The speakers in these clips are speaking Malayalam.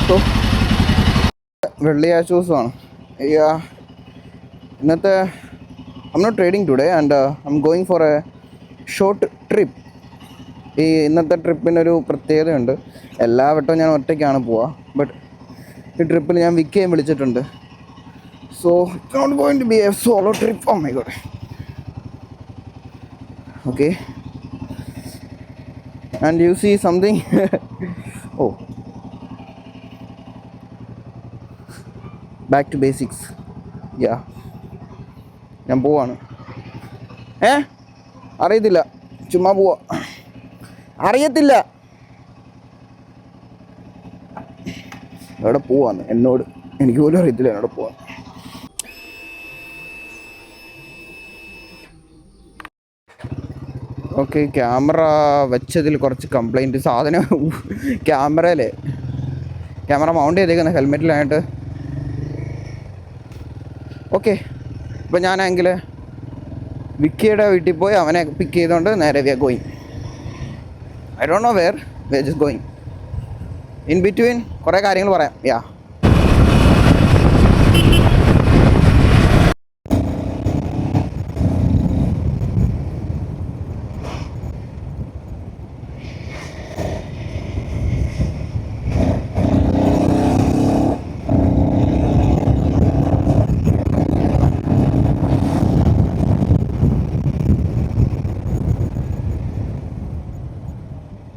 സോ വെള്ളിയാഴ്ച ദിവസമാണ് ഇന്നത്തെ I'm not trading today and I'm going for a short trip. ഈ ഇന്നത്തെ ട്രിപ്പിനൊരു പ്രത്യേകതയുണ്ട്. എല്ലാ വട്ടവും ഞാൻ ഒറ്റയ്ക്കാണ് പോവുക. ബട്ട് ഈ ട്രിപ്പിൽ ഞാൻ വിക്കയും വിളിച്ചിട്ടുണ്ട്. So it's not going to be a solo trip. Oh my god. Okay. And you see something. Oh, back to basics. Yeah, ഞാൻ പോവാണ്. അറിയത്തില്ല, ചുമ്മാ പോവാ. അറിയത്തില്ല എവിടെ പോവാന്ന്. എനിക്ക് പോലും അറിയത്തില്ല എവിടെ പോവാന്ന്. ഓക്കെ, ക്യാമറ വെച്ചതിൽ കുറച്ച് കംപ്ലൈൻറ്റ്. സാധനം ക്യാമറ മൗണ്ട് ചെയ്തേക്കുന്ന ഹെൽമെറ്റിലായിട്ട്. ഓക്കെ, ഇപ്പം ഞാനെങ്കിൽ വിക്കിയുടെ വീട്ടിൽ പോയി അവനെ പിക്ക് ചെയ്തുകൊണ്ട് നേരെ we are going. I don't know where, we are just going. In between കുറേ കാര്യങ്ങൾ പറയാം. Yeah,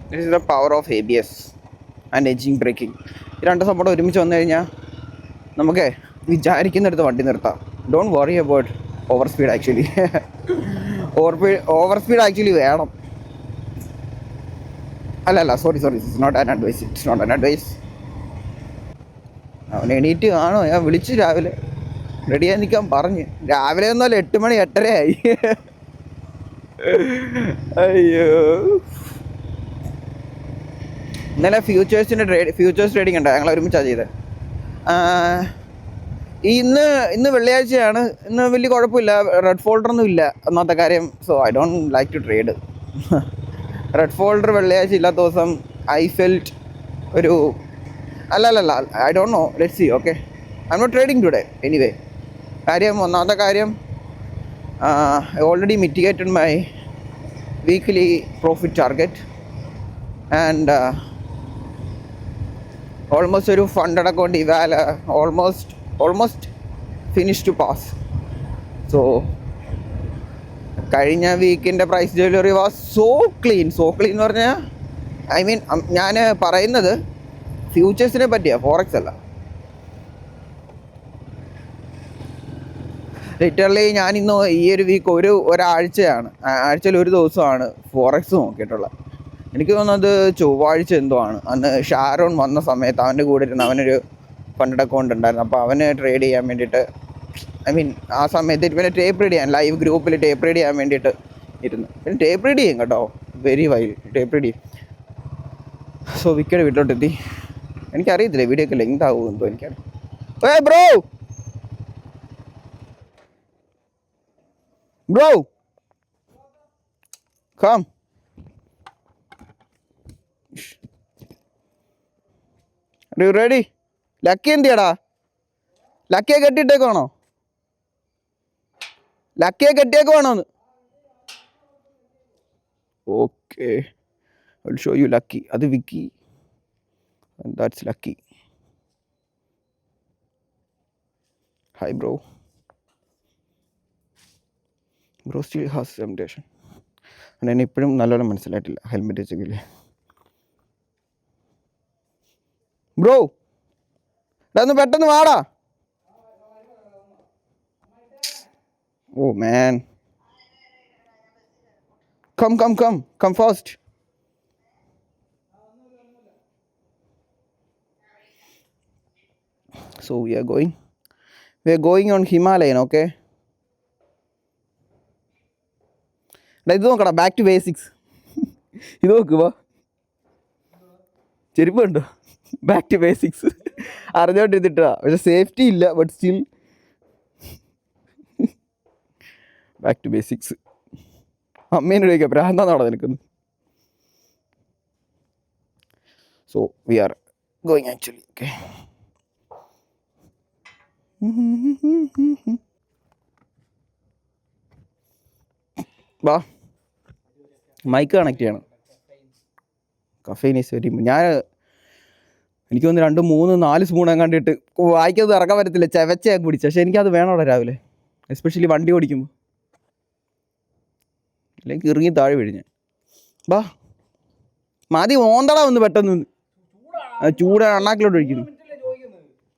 this is the power of ABS and edging braking. ഈ രണ്ട് സംഭവം ഒരുമിച്ച് വന്നു കഴിഞ്ഞാൽ നമുക്ക് വിചാരിക്കുന്നിടത്ത് വണ്ടി നിർത്താം. Don't worry about over speed. Actually over speed actually വേണം. അല്ല, sorry, it's not an advice. അവൻ എണീറ്റ് കാണോ? ഞാൻ വിളിച്ചു രാവിലെ, റെഡിയായി നിൽക്കാൻ പറഞ്ഞ്. രാവിലെ ഒന്നുമല്ല, 8 മണി 8:30 ആയി. അയ്യോ, ഇന്നലെ ഫ്യൂച്ചേഴ്സ് ട്രേഡിംഗ് ഉണ്ട്, ഞങ്ങൾ ഒരുമിച്ചാണ് ചെയ്തത്. ഇന്ന് വെള്ളിയാഴ്ചയാണ്. ഇന്ന് വലിയ കുഴപ്പമില്ല, റെഡ് ഫോൾഡറൊന്നും ഇല്ല ഒന്നാമത്തെ കാര്യം. So I don't like to trade. Red folder വെള്ളിയാഴ്ച ഇല്ലാത്ത ദിവസം ഐ ഫെൽറ്റ് ഒരു അല്ല, I don't know, let's see. Okay, I'm not trading today anyway. ഒന്നാമത്തെ കാര്യം, I already mitigated my weekly profit target and almost ഒരു funded account eval almost finish to pass. So കഴിഞ്ഞ വീക്കിൻ്റെ price delivery was so clean എന്ന് പറഞ്ഞാൽ, ഐ മീൻ, ഞാൻ പറയുന്നത് ഫ്യൂച്ചേഴ്സിനെ പറ്റിയാണ്, ഫോറക്സ് അല്ല. ലിറ്ററലി ഞാനിന്ന് ഈ ഒരു വീക്ക് ആഴ്ചയിൽ ഒരു ദിവസമാണ് ഫോറക്സ് നോക്കിയിട്ടുള്ളത്. എനിക്ക് തോന്നുന്നത് ചൊവ്വാഴ്ച എന്തോ ആണ്. അന്ന് ഷാരോൺ വന്ന സമയത്ത് അവൻ്റെ കൂടെ ഇരുന്ന് അവനൊരു ഫണ്ടഡ് അക്കൗണ്ട് ഉണ്ടായിരുന്നു. അപ്പോൾ അവന് ട്രേഡ് ചെയ്യാൻ വേണ്ടിയിട്ട്, ഐ മീൻ ആ സമയത്ത് പിന്നെ ടേപ്പ് റീഡ് ചെയ്യാൻ ലൈവ് ഗ്രൂപ്പിൽ ടേപ്പ് റീഡ് ചെയ്യാൻ വേണ്ടിയിട്ട് ഇരുന്നു. പിന്നെ ടേപ്പ് റീഡ് ചെയ്യും കേട്ടോ, വെരി വൈൽ ടേപ്പ് റീഡ് ചെയ്യും. സോ വിക്കറ്റ് വീട്ടിലോട്ടെത്തി. എനിക്കറിയത്തില്ല വീഡിയോ ഒക്കെ ലെങ്ത് ആകുമെന്തോ എനിക്കറിയാം. Bro come. റെഡി? ലക്കി എന്തിയാടാ? ലക്കിയെ കെട്ടിയിട്ടേക്കുവാണോ? Okay, I will show you Lucky. അത് Vicky, that's Lucky. Hi bro still has temptation. എന്നെ ഇപ്പോഴും നല്ലോണം മനസ്സിലായിട്ടില്ല ഹെൽമെറ്റ് വെച്ചെങ്കിലേ. ബ്രോ ഒന്ന് പെട്ടെന്ന് വാടാ. Oh man, come fast. So we are going on Himalayan. Okay, ഇത് നോക്കടാ, ബാക്ക് ടു ബേസിക്സ്. ഇത് നോക്കുക, ചെരുപ്പ് കണ്ടോ? ബാക്ക് ടു ബേസിക്സ് അറിഞ്ഞോണ്ടിരുന്നിട്ടാ, പക്ഷെ സേഫ്റ്റി ഇല്ല. But still back to basics. അമ്മേനെ ചോദിക്കാം, ഭ്രാന്താന്നാണോ നിനക്കൊന്ന്? So we are going actually. Okay. വാ, മൈക്ക് കണക്ട് ചെയ്യണം. കഫീൻ ഈസ് വെരി, എനിക്ക് തോന്നുന്നു 2, 3, 4 സ്പൂൺ കണ്ടിട്ട് വായിക്കത് ഇറക്കാൻ പറ്റത്തില്ല, ചെവച്ചയാക്കി പിടിച്ചു. പക്ഷെ എനിക്കത് വേണം അവിടെ രാവിലെ, എസ്പെഷ്യലി വണ്ടി ഓടിക്കുമ്പോൾ, അല്ലെങ്കിൽ ഇറങ്ങി താഴെ വീഴിഞ്ഞ്. ബാ മതി, ഓന്തടാ ഒന്ന് പെട്ടെന്ന്. ചൂട് അണ്ണാക്കിലോട്ട് ഒഴിക്കുന്നു.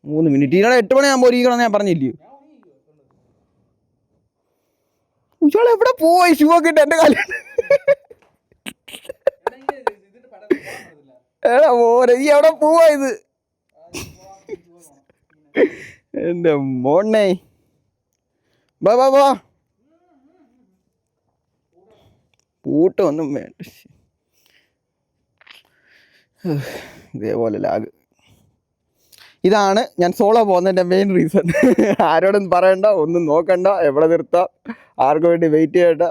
3 മിനിറ്റ്. ഇതിനോട് 8 മണിയാകുമ്പോൾ ഒരിക്കണം ഞാൻ പറഞ്ഞില്ലയോ. ഇയാൾ എവിടെ പോയി? ഷൂ ഒക്കെ ഇട്ട് എൻ്റെ കാലം എടാ മോനെ, നീ എവിടെ പോവാ ഇത്? എൻ്റെ മോനെ, ബാ ബാ ബാ. കൂട്ടൊന്നും വേണ്ട, ഇതേപോലെ ലാഗ്. ഇതാണ് ഞാൻ സോളോ പോകുന്നതിൻ്റെ മെയിൻ റീസൺ. ആരോടൊന്നും പറയണ്ട, ഒന്നും നോക്കണ്ട, എവിടെ നിർത്താം, ആർക്കും വേണ്ടി വെയിറ്റ് ചെയ്യണ്ട.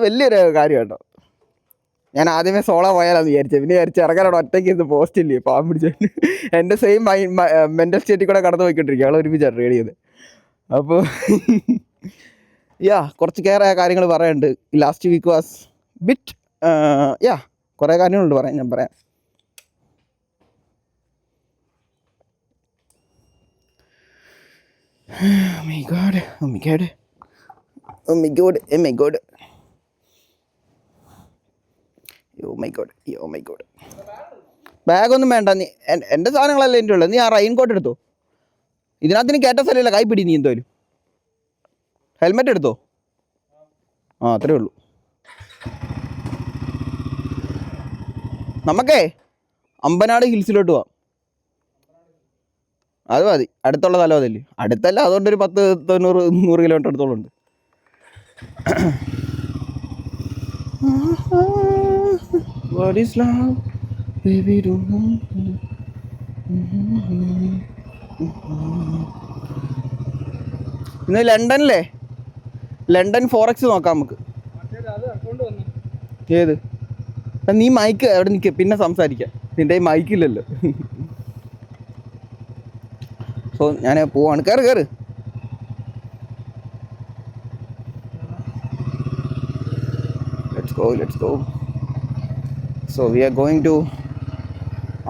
വലിയൊരു കാര്യം കേട്ടോ. ഞാൻ ആദ്യമേ സോളോ പോയാലാന്ന് വിചാരിച്ചത്, പിന്നെ വിചാരിച്ച് ഇറങ്ങാനോട് ഒറ്റയ്ക്ക് ഇത് പോസ്റ്റ് ഇല്ലേ പാമ്പ് പിടിച്ച. എൻ്റെ സെയിം മെൻ്റൽ സ്റ്റേറ്റിൽ കൂടെ കടന്നു പോയിക്കൊണ്ടിരിക്കുക, അവൾ ഒരുമിച്ച് റെഡി ചെയ്ത്. അപ്പോൾ കുറച്ച് കയറായ കാര്യങ്ങൾ പറയാനുണ്ട്. ലാസ്റ്റ് വീക്ക് വാസ് ബിറ്റ് കുറേ കാര്യങ്ങളുണ്ട് പറയാൻ, ഞാൻ പറയാം. ബാഗൊന്നും വേണ്ട, നീ എൻ്റെ സാധനങ്ങളല്ലേ എൻ്റെ ഉള്ളത്. നീ ആ റെയിൻ കോട്ട് എടുത്തോ, ഇതിനകത്ത് നീ കയറ്റ സ്ഥലമില്ല, കൈ പിടി. നീ എന്തായാലും ഹെൽമെറ്റ് എടുത്തോ. അത്രേ ഉള്ളൂ. നമുക്കേ അമ്പനാട് ഹിൽസിലോട്ട് പോവാം. അത് മതി, അടുത്തുള്ള സ്ഥലം അതല്ലേ. അടുത്തല്ല, അതുകൊണ്ടൊരു 10-100 കിലോമീറ്റർ അടുത്തോളം ഉണ്ട്. What is love? Baby, don't know. ഇന്ന് ലണ്ടനിലെ ലണ്ടൻ ഫോറക്സ് നോക്കാം നമുക്ക്. ഏത്? നീ മൈക്ക് അവിടെ നിൽക്കുക, പിന്നെ സംസാരിക്കാം. നിൻ്റെ മൈക്കില്ലല്ലോ. സോ ഞാൻ പോവാണ്. കയറ്. Let's go. So we are going to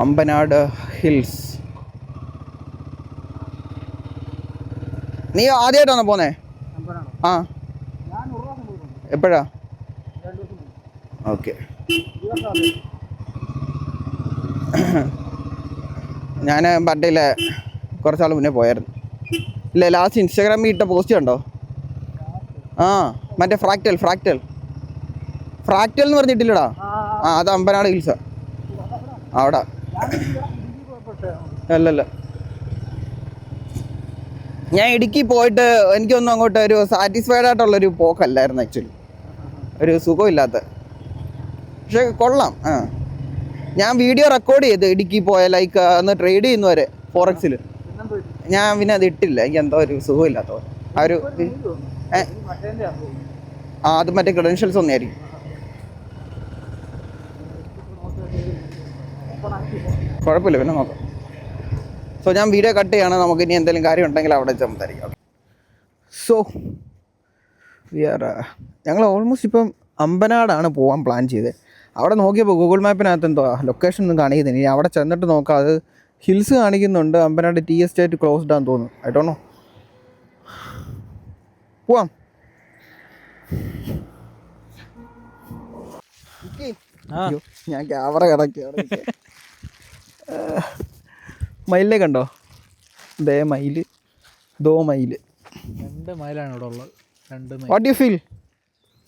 Ambanad Hills. നീ ആദ്യമായിട്ടാണോ പോന്നേ? ആ, എപ്പോഴാ? ഓക്കെ. ഞാൻ ബഡ്ഡയിലെ കുറച്ചാൾ മുന്നേ പോയായിരുന്നു. ഇല്ല, ലാസ്റ്റ് ഇൻസ്റ്റാഗ്രാമിൽ ഇട്ട പോസ്റ്റ് കണ്ടോ? മറ്റേ ഫ്രാക്റ്റൽ എന്ന് പറഞ്ഞിട്ടില്ലടാ. അത് അമ്പനാട് ഹിൽസാ. അവിടെ അല്ലല്ല, ഞാൻ ഇടുക്കി പോയിട്ട് എനിക്കൊന്നും അങ്ങോട്ട് ഒരു സാറ്റിസ്ഫൈഡ് ആയിട്ടുള്ളൊരു പോക്കല്ലായിരുന്നു ആക്ച്വലി. ഒരു സുഖമില്ലാത്ത, പക്ഷെ കൊള്ളാം. ഞാൻ വീഡിയോ റെക്കോർഡ് ചെയ്ത് ഇടുക്കി പോയ, ലൈക്ക് അന്ന് ട്രേഡ് ചെയ്യുന്നവരെ ഫോറക്സിൽ. ഞാൻ പിന്നെ അത് ഇട്ടില്ല, എനിക്ക് എന്തോ ഒരു സുഖമില്ലാത്ത പോലെ. അത് മറ്റേ ക്രെഡൻഷ്യൽസ് ഒന്നായിരിക്കും. കുഴപ്പമില്ല, പിന്നെ നോക്കാം. സോ ഞാൻ വീഡിയോ കട്ട് ചെയ്യണം. നമുക്ക് ഇനി എന്തെങ്കിലും കാര്യം ഉണ്ടെങ്കിൽ അവിടെ സംസാരിക്കാം. സോ ഞങ്ങൾ ഓൾമോസ്റ്റ് ഇപ്പം അമ്പനാടാണ് പോകാൻ പ്ലാൻ ചെയ്തത്. അവിടെ നോക്കിയപ്പോൾ ഗൂഗിൾ മാപ്പിനകത്ത് എന്തോ ലൊക്കേഷൻ ഒന്നും കാണിക്കുന്നില്ല. ഇനി അവിടെ ചെന്നിട്ട് നോക്കാം. അത് ഹിൽസ് കാണിക്കുന്നുണ്ട്. അമ്പനാട് ടീ എസ്റ്റേറ്റ് ക്ലോസ്ഡ് ആണെന്ന് തോന്നുന്നു. I don't no. പോവാം. ഞാൻ ക്യാമറ കിടക്കുകയാണ്. മയിലിനെ കണ്ടോ? മയില് 2 മൈല്. 2 മൈലാണ് ഇവിടെ ഉള്ളത്. 2 mile. What you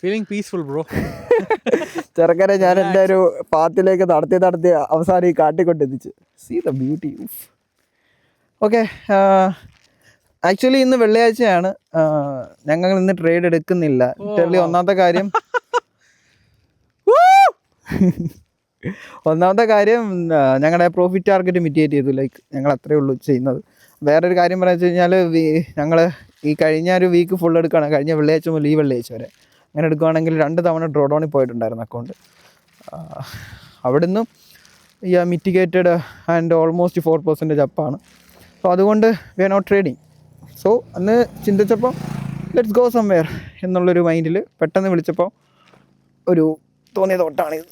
feeling peaceful bro. ചെറുക്കനെ ഞാൻ എൻ്റെ ഒരു പാത്തിലേക്ക് നടത്തി അവസാനം ഈ കാട്ടിക്കൊണ്ടെത്തിച്ച്. See the beauty. Okay, actually ഇന്ന് വെള്ളിയാഴ്ചയാണ്. ഞങ്ങൾ ഇന്ന് ട്രേഡ് എടുക്കുന്നില്ല. ഒന്നാമത്തെ കാര്യം ഞങ്ങളുടെ പ്രോഫിറ്റ് ടാർഗറ്റ് മിറ്റിഗേറ്റ് ചെയ്തു. ലൈക്ക് ഞങ്ങൾ അത്രയേ ഉള്ളൂ ചെയ്യുന്നത്. വേറൊരു കാര്യം പറഞ്ഞു വെച്ച് കഴിഞ്ഞാൽ, ഞങ്ങൾ ഈ കഴിഞ്ഞ ഒരു വീക്ക് ഫുൾ എടുക്കുകയാണ്. കഴിഞ്ഞ വെള്ളിയാഴ്ച മുതൽ ഈ വെള്ളിയാഴ്ച വരെ അങ്ങനെ എടുക്കുകയാണെങ്കിൽ 2 തവണ ഡ്രോഡൗണിൽ പോയിട്ടുണ്ടായിരുന്നു അക്കൗണ്ട്. അവിടുന്ന് മിറ്റിഗേറ്റഡ് ആൻഡ് ഓൾമോസ്റ്റ് 4% അപ്പാണ്. സോ അതുകൊണ്ട് we are not trading. So അന്ന് ചിന്തിച്ചപ്പോൾ ലെറ്റ്സ് ഗോ സംവെയർ എന്നുള്ളൊരു മൈൻഡിൽ പെട്ടെന്ന് വിളിച്ചപ്പോൾ ഒരു തോന്നിയ തോട്ടാണിത്,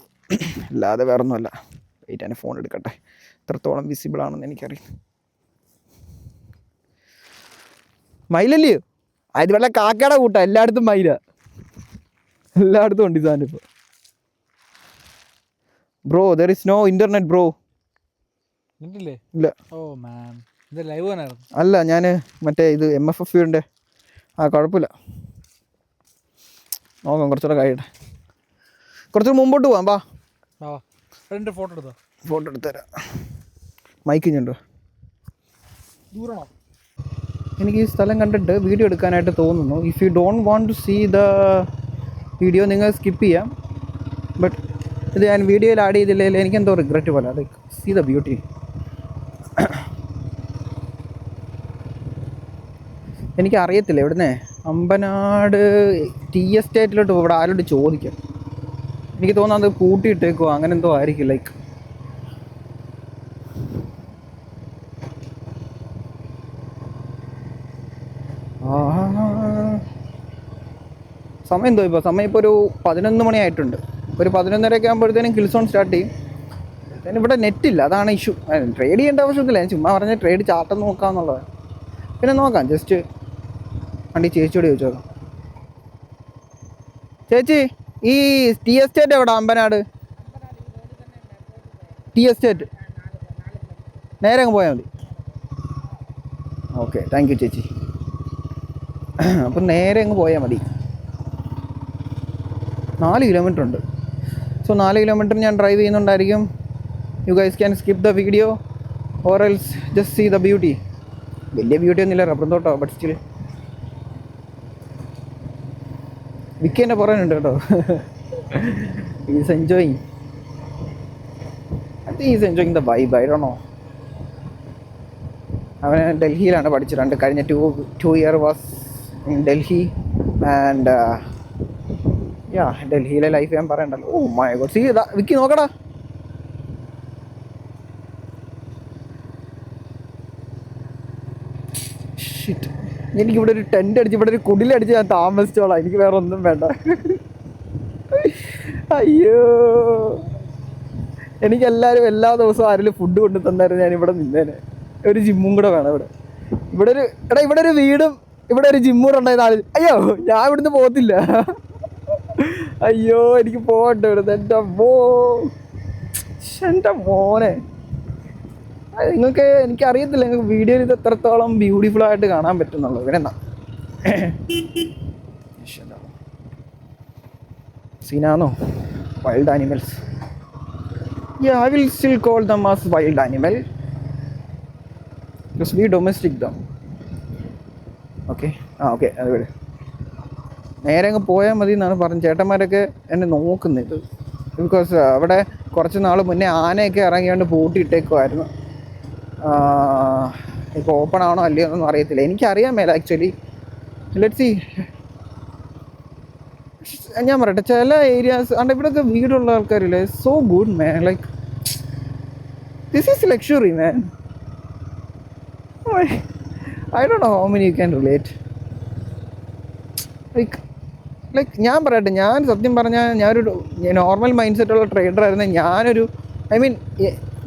അല്ലാതെ വേറെ ഒന്നുമല്ല. വെയിറ്റ്, എൻ്റെ ഫോൺ എടുക്കട്ടെ, എത്രത്തോളം വിസിബിൾ ആണെന്ന് എനിക്കറിയാം. മയിലല്ലയോ? അത് വല്ല കാക്കയുടെ കൂട്ടാ, എല്ലായിടത്തും മയില, എല്ലായിടത്തും ഉണ്ട് ഈ സാധനം ഇപ്പോൾ. Bro there is no internet bro. ഇല്ല. ഓ മാൻ, ഇത് ലൈവ് ആയിരുന്നു. അല്ല, ഞാൻ മറ്റേ ഇത് MFF-ൻ്റെ കുഴപ്പമില്ല, നോക്കാം, കുറച്ചുകൂടെ കഴിയട്ടെ, കുറച്ചുകൂടെ മുമ്പോട്ട് പോവാം. ബാ, ഫോട്ടോ എടുത്തോ? ഫോട്ടോ എടുത്തുതരാം. മൈക്ക് ഞണ്ടോ? ദൂരണോ? എനിക്ക് ഈ സ്ഥലം കണ്ടിട്ട് വീഡിയോ എടുക്കാനായിട്ട് തോന്നുന്നു. If you don't want to see the video നിങ്ങൾ സ്കിപ്പ് ചെയ്യാം. ബട്ട് ഇത് ഞാൻ വീഡിയോയിൽ ആഡ് ചെയ്തില്ലെങ്കിൽ എനിക്കെന്തോ റിഗ്രറ്റ് പോലെ. Like see the beauty. എനിക്കറിയത്തില്ല ഇവിടുന്ന് അമ്പനാട് ടീ എസ്റ്റേറ്റിലോട്ട് ഇവിടെ ആരോട് ചോദിക്കാം. എനിക്ക് തോന്നുന്നത് പൂട്ടിയിട്ടേക്കോ അങ്ങനെ എന്തോ ആയിരിക്കും. ലൈക്ക് സമയം എന്തോ ഇപ്പോൾ, സമയം ഇപ്പോൾ ഒരു 11 മണിയായിട്ടുണ്ട്. ഒരു 11:30 ആകുമ്പോഴത്തേനും കിൽസോൺ സ്റ്റാർട്ട് ചെയ്യും. ഇവിടെ നെറ്റില്ല, അതാണ് ഇഷ്യൂ. ട്രേഡ് ചെയ്യേണ്ട ആവശ്യമില്ല, ഞാൻ ചുമ്മാ പറഞ്ഞ ട്രേഡ് ചാട്ടം നോക്കാമെന്നുള്ളത്. പിന്നെ നോക്കാം, ജസ്റ്റ് വണ്ടി ചേച്ചിയോട് ചോദിച്ചു നോക്കാം. ചേച്ചി, ഈ ടീ എസ്റ്റേറ്റ് എവിടെ? അമ്പനാട് ടീ എസ്റ്റേറ്റ് നേരെ അങ്ങ് പോയാൽ മതി. ഓക്കെ, താങ്ക് യു ചേച്ചി. അപ്പം നേരെ അങ്ങ് പോയാൽ മതി. 4 കിലോമീറ്റർ ഉണ്ട്. സോ 4 കിലോമീറ്റർ ഞാൻ ഡ്രൈവ് ചെയ്യുന്നുണ്ടായിരിക്കും. You guys can skip the video or else just see the beauty. വലിയ ബ്യൂട്ടി ഒന്നുമില്ല, റബ്ബർ തോട്ടോ, ബട്ട് സ്റ്റിൽ വിക്കി എന്നെ പറയാനുണ്ട് കേട്ടോ. Is enjoying, I think is enjoying the vibe. I don't know. അവൻ ഡൽഹിയിലാണ് പഠിച്ചത്. കഴിഞ്ഞ 2 year was in Delhi and ഡൽഹിയിലെ ലൈഫ് ഞാൻ പറയണ്ടല്ലോ. ഓ മൈ ഗോഡ്, സീ ദാ വിക്കി, നോക്കടാ. ഷിറ്റ്, എനിക്കിവിടെ ഒരു ടെൻ്റ് അടിച്ച്, ഇവിടെ ഒരു കുടിലടിച്ച് ഞാൻ താമസിച്ചോളാം. എനിക്ക് വേറെ ഒന്നും വേണ്ട. അയ്യോ, എനിക്കെല്ലാവരും എല്ലാ ദിവസവും ആരെങ്കിലും ഫുഡ് കൊണ്ടു തന്നായിരുന്നു ഞാൻ ഇവിടെ നിന്നേനെ. ഒരു ജിമ്മും കൂടെ വേണം ഇവിടെ. ഇവിടെ ഒരു വീടും ഇവിടെ ഒരു ജിമ്മും കൂടെ ഉണ്ടായത്. അയ്യോ, ഞാൻ ഇവിടുന്ന് പോകത്തില്ല. അയ്യോ, എനിക്ക് പോകട്ടെ ഇവിടുന്ന്. എൻ്റെ മോനെ, നിങ്ങൾക്ക് എനിക്കറിയത്തില്ല നിങ്ങൾക്ക് വീഡിയോയിൽ ഇത് എത്രത്തോളം ബ്യൂട്ടിഫുൾ ആയിട്ട് കാണാൻ പറ്റുന്നുള്ളൂ. ഇവിടെ എന്നാ സീനാണോ? Wild animals. I will still call them as wild animal because we domestic them. Okay, okay, അത് വിട്. നേരെ അങ്ങ് പോയാൽ മതി എന്നാണ് പറഞ്ഞത്. ചേട്ടന്മാരൊക്കെ എന്നെ നോക്കുന്നത്. ബിക്കോസ് അവിടെ കുറച്ച് നാൾ മുന്നേ ആനയൊക്കെ ഇറങ്ങിയാണ്ട് പൂട്ടിയിട്ടേക്കുമായിരുന്നു. ഇപ്പോൾ ഓപ്പൺ ആണോ അല്ലയോ എന്നൊന്നും അറിയത്തില്ല. എനിക്കറിയാൻ മേല ആക്ച്വലി. Let's see. ഞാൻ പറയട്ടെ, ചില ഏരിയാസ് ആണ് ഇവിടെയൊക്കെ വീടുള്ള ആൾക്കാരില്ലേ, so good man. Like this is luxury man. I don't know how many you can relate. Like ഞാൻ പറയട്ടെ, ഞാൻ സത്യം പറഞ്ഞാൽ ഞാനൊരു നോർമൽ മൈൻഡ് സെറ്റുള്ള ട്രേഡർ ആയിരുന്നു.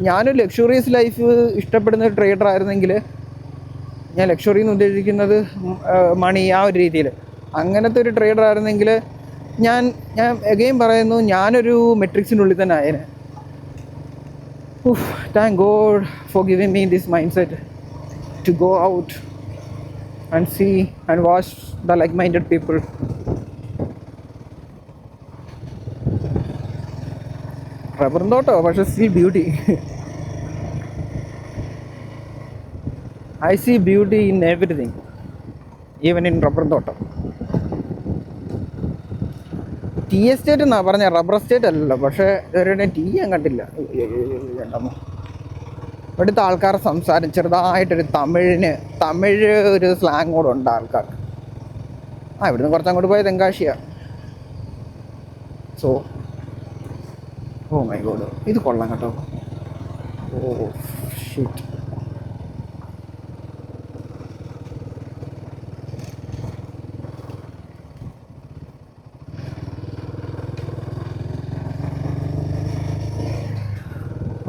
ഞാനൊരു ലക്ഷറിയസ് ലൈഫ് ഇഷ്ടപ്പെടുന്ന ഒരു ട്രേഡർ ആയിരുന്നെങ്കിൽ, ഞാൻ ലക്ഷറി എന്ന് ഉദ്ദേശിക്കുന്നത് മണി, ആ ഒരു രീതിയിൽ അങ്ങനത്തെ ഒരു ട്രേഡർ ആയിരുന്നെങ്കിൽ ഞാൻ എഗെയിൻ പറയുന്നു, ഞാനൊരു മെട്രിക്സിനുള്ളിൽ തന്നെ ആയേനെ. Thank God for giving me this mind set to go out and see and watch the like minded people. Rubber തോട്ടോ, പക്ഷെ see beauty. I see beauty in everything, even in rubber തോട്ടം. ടീ എസ്റ്റേറ്റ് എന്നാണ് പറഞ്ഞ, റബ്ബർ എസ്റ്റേറ്റ് അല്ലല്ലോ. പക്ഷേ ഇവരുടെ ടീ ഞാൻ കണ്ടില്ല. ഇവിടുത്തെ ആൾക്കാരുടെ സംസാരം ചെറുതായിട്ടൊരു തമിഴ് ഒരു സ്ലാങ് കൂടെ ഉണ്ട് ആൾക്കാർക്ക്. ഇവിടുന്ന് കുറച്ചങ്ങോട്ട് പോയ തെങ്കാശിയാണ്. സോ ഓ മൈ ഗോഡ്, ഇത് കൊള്ളാം കേട്ടോ. Oh shit.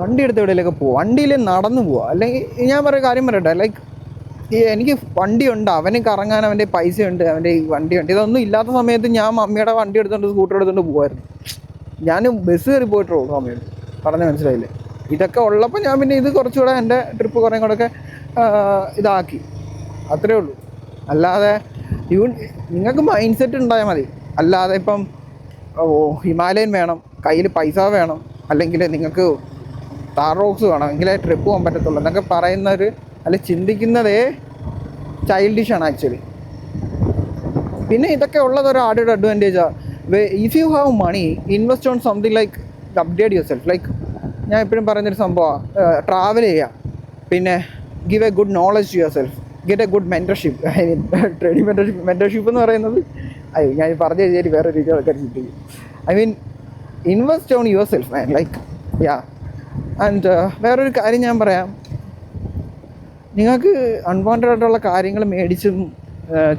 വണ്ടി എടുത്ത് എവിടെയെങ്കിലൊക്കെ പോവാം, വണ്ടിയിൽ നടന്നു പോവാം. അല്ലെങ്കിൽ ഞാൻ പറയുന്ന കാര്യം പറയട്ടെ, ലൈക്ക് എനിക്ക് വണ്ടിയുണ്ട്, അവന് കറങ്ങാൻ അവൻ്റെ പൈസയുണ്ട്, അവൻ്റെ ഈ വണ്ടിയുണ്ട്. ഇതൊന്നും ഇല്ലാത്ത സമയത്ത് ഞാൻ മമ്മിയുടെ വണ്ടി എടുത്തുകൊണ്ട് സ്കൂട്ടർ എടുത്തുകൊണ്ട് പോകുമായിരുന്നു. ഞാൻ ബസ് കയറി പോയിട്ടുള്ളൂ സമയത്ത്, പറഞ്ഞ് മനസ്സിലായില്ലേ. ഇതൊക്കെ ഉള്ളപ്പോൾ ഞാൻ പിന്നെ ഇത് കുറച്ചുകൂടെ എൻ്റെ ട്രിപ്പ് കുറേ കൂടെയൊക്കെ ഇതാക്കി, അത്രേ ഉള്ളൂ. അല്ലാതെ നിങ്ങൾക്ക് മൈൻഡ് സെറ്റ് ഉണ്ടായാൽ മതി. അല്ലാതെ ഇപ്പം ഹിമാലയൻ വേണം, കയ്യിൽ പൈസ വേണം, അല്ലെങ്കിൽ നിങ്ങൾക്ക് താർ റോക്സ് വേണം എങ്കിലേ ട്രിപ്പ് പോകാൻ പറ്റത്തുള്ളൂ എന്നൊക്കെ പറയുന്നവർ അല്ല ചിന്തിക്കുന്നതേ ചൈൽഡിഷാണ് ആക്ച്വലി. പിന്നെ ഇതൊക്കെ ഉള്ളത് ഒരു ആഡഡ് അഡ്വാൻറ്റേജാണ്. If you have money, invest on something like update yourself. Like ഞാൻ എപ്പോഴും പറയുന്നൊരു സംഭവമാണ്, ട്രാവൽ ചെയ്യുക, പിന്നെ give a good knowledge to yourself, get a good mentorship. I mean trading mentorship എന്ന് പറയുന്നത് ഞാൻ പറഞ്ഞു കഴിഞ്ഞാൽ വേറെ രീതി ആൾക്കാർ ചിന്തിക്കും. I mean invest on yourself man, like yeah. And വേറൊരു കാര്യം ഞാൻ പറയാം, നിങ്ങൾക്ക് അൺവാണ്ടഡ് ആയിട്ടുള്ള കാര്യങ്ങൾ മേടിച്ചും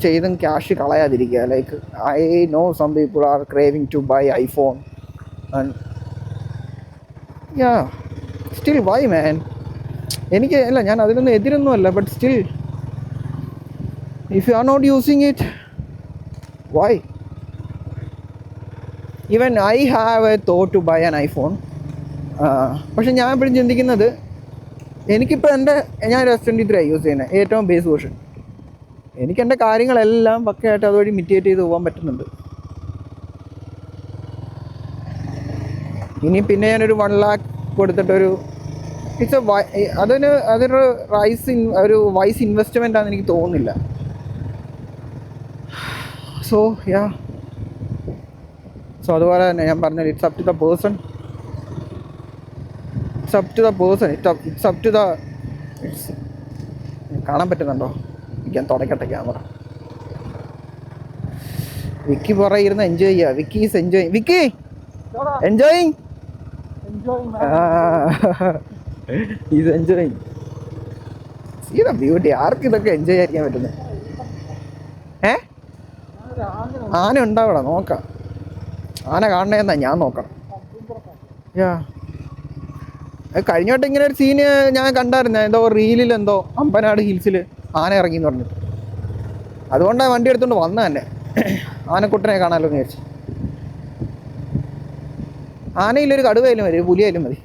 ചെയ്തും ക്യാഷ് കളയാതിരിക്കുക. Like I know some people are craving to buy iPhone and yeah still why man. എനിക്ക് അല്ല, ഞാൻ അതിനൊന്നും എതിരൊന്നും അല്ല, but still if you are not using it, why? Even I have a thought to buy an iPhone. പക്ഷെ ഞാൻ എപ്പോഴും ചിന്തിക്കുന്നത്, എനിക്കിപ്പോൾ ഞാൻ S23 യൂസ് ചെയ്യുന്നത്, ഏറ്റവും ബേസ് വേർഷൻ. എനിക്ക് എൻ്റെ കാര്യങ്ങളെല്ലാം പക്കയായിട്ട് അതുവഴി മിറ്റിഗേറ്റ് ചെയ്ത് പോകാൻ പറ്റുന്നുണ്ട്. ഇനി പിന്നെ ഞാനൊരു 1 lakh കൊടുത്തിട്ടൊരു അതൊരു ഒരു വൈസ് ഇൻവെസ്റ്റ്മെൻ്റ് ആണെന്ന് എനിക്ക് തോന്നുന്നില്ല. സോ യാ, സോ അതുപോലെ തന്നെ ഞാൻ പറഞ്ഞത്, it's up to the person. കാണാൻ പറ്റുന്നുണ്ടോ? ഞാൻ തുടക്കട്ടെ ക്യാമറ. വിക്കി പുറകെ ഇരുന്ന് എൻജോയ് ചെയ്യുക. Vicky is enjoying. Vicky enjoying, is enjoying. See the beauty. ആർക്കും ഇതൊക്കെ എൻജോയ് ചെയ്യാൻ പറ്റുന്നത്? ആന ഉണ്ടാവണം, നോക്കാം. ആന കാണണേന്നാ ഞാൻ നോക്കണം. യാ, കഴിഞ്ഞ വട്ടം ഇങ്ങനെ ഒരു സീന് ഞാൻ കണ്ടായിരുന്നു, എന്തോ റീലിൽ, എന്തോ അമ്പനാട് ഹിൽസിൽ ആന ഇറങ്ങി എന്ന് പറഞ്ഞിട്ട്. അതുകൊണ്ടാണ് വണ്ടി എടുത്തുകൊണ്ട് വന്നത് തന്നെ, ആനക്കുട്ടനെ കാണാമല്ലോ എന്ന് വിചാരിച്ചു. ആനയിലൊരു കടുവയായാലും മതി, പുലിയായാലും മതി.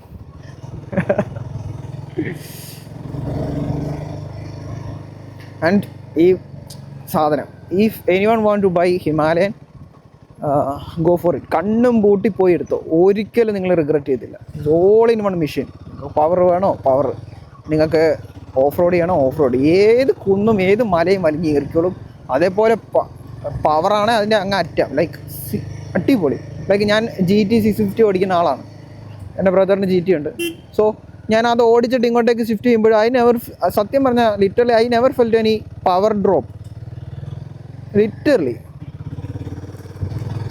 ആൻഡ് ഈ സാധനം, if anyone want to buy Himalayan, go for it. കണ്ണും പൂട്ടി പോയി എടുത്തോ, ഒരിക്കലും നിങ്ങൾ റിഗ്രറ്റ് ചെയ്തില്ല. All in one machine. Power വേണോ പവർ, നിങ്ങൾക്ക് ഓഫ് റോഡ് ചെയ്യണോ ഓഫ് റോഡ്, ഏത് കുന്നും ഏത് മലയും വലിഞ്ഞ് കയറിക്കോളും. അതേപോലെ പവറാണ് അതിൻ്റെ അങ്ങ് അറ്റം. ലൈക്ക് അടിപൊളി. ലൈക്ക് ഞാൻ GT 650 ഓടിക്കുന്ന ആളാണ്, എൻ്റെ ബ്രദറിന് GT ഉണ്ട്. സോ ഞാൻ അത് ഓടിച്ചിട്ട് ഇങ്ങോട്ടേക്ക് ഷിഫ്റ്റ് ചെയ്യുമ്പോൾ സത്യം പറഞ്ഞാൽ literally I never felt any power drop, literally.